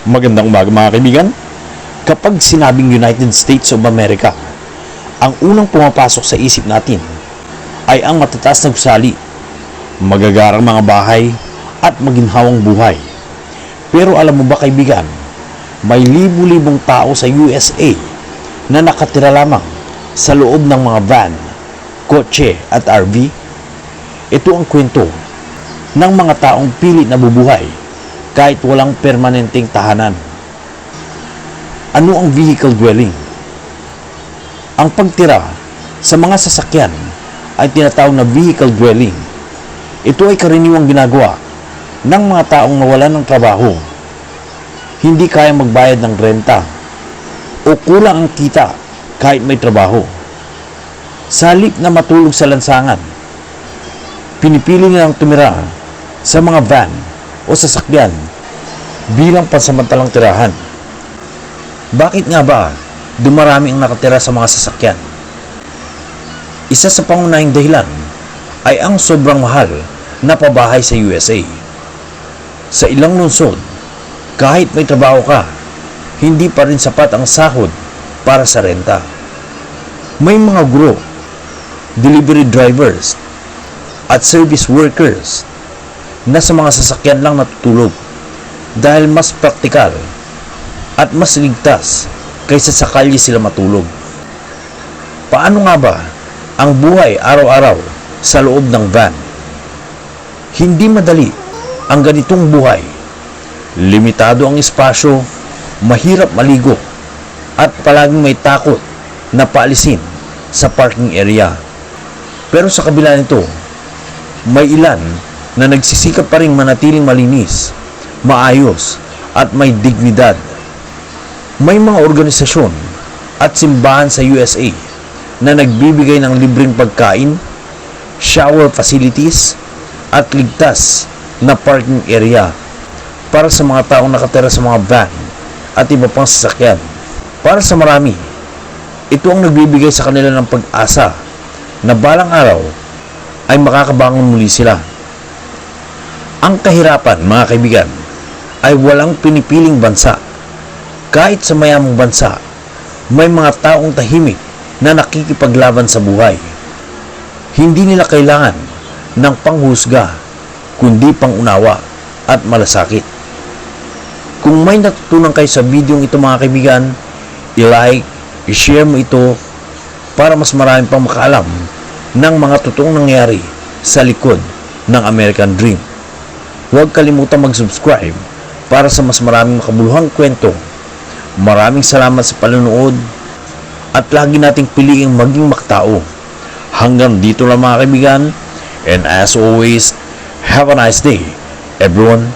Magandang umaga mga kaibigan. Kapag sinabing United States of America, ang unang pumapasok sa isip natin ay ang matataas na gusali, magagarang mga bahay at maginhawang buhay. Pero alam mo ba kaibigan, may libu-libong tao sa USA na nakatira lamang sa loob ng mga van, kotse at RV. Ito ang kwento ng mga taong pilit na bubuhay kahit walang permanenteng tahanan. Ano ang vehicle dwelling? Ang pagtira sa mga sasakyan ay tinatawag na vehicle dwelling. Ito ay karaniwang ginagawa ng mga taong nawalan ng trabaho, hindi kaya magbayad ng renta, o kulang ang kita kahit may trabaho. Sa halip na matulog sa lansangan, pinipili nilang tumira sa mga van o sasakyan bilang pansamantalang tirahan. Bakit nga ba dumarami ang nakatira sa mga sasakyan? Isa sa pangunahing dahilan ay ang sobrang mahal na pabahay sa USA. Sa ilang lungsod, kahit may trabaho ka, hindi pa rin sapat ang sahod para sa renta. May mga guro, delivery drivers, at service workers na sa mga sasakyan lang natutulog dahil mas praktikal at mas ligtas kaysa sa kalye sila matulog. Paano nga ba ang buhay araw-araw sa loob ng van? Hindi madali ang ganitong buhay. Limitado ang espasyo, mahirap maligo, at palaging may takot na paalisin sa parking area. Pero sa kabila nito, may ilan na nagsisikap pa rin manatiling malinis, maayos, at may dignidad. May mga organisasyon at simbahan sa USA na nagbibigay ng libreng pagkain, shower facilities, at ligtas na parking area para sa mga taong nakatira sa mga van at iba pang sasakyan. Para sa marami, ito ang nagbibigay sa kanila ng pag-asa na balang araw ay makakabangon muli sila. Ang kahirapan, mga kaibigan, ay walang pinipiling bansa. Kahit sa mayamang bansa, may mga taong tahimik na nakikipaglaban sa buhay. Hindi nila kailangan ng panghusga, kundi pangunawa at malasakit. Kung may natutunan kayo sa video ito mga kaibigan, i-like, i-share mo ito para mas marami pang makaalam ng mga totoong nangyari sa likod ng American Dream. Huwag kalimutang mag-subscribe para sa mas maraming makabuluhang kwento. Maraming salamat sa panonood at lagi nating piliing maging maktao. Hanggang dito lang mga kaibigan, and as always, have a nice day, everyone.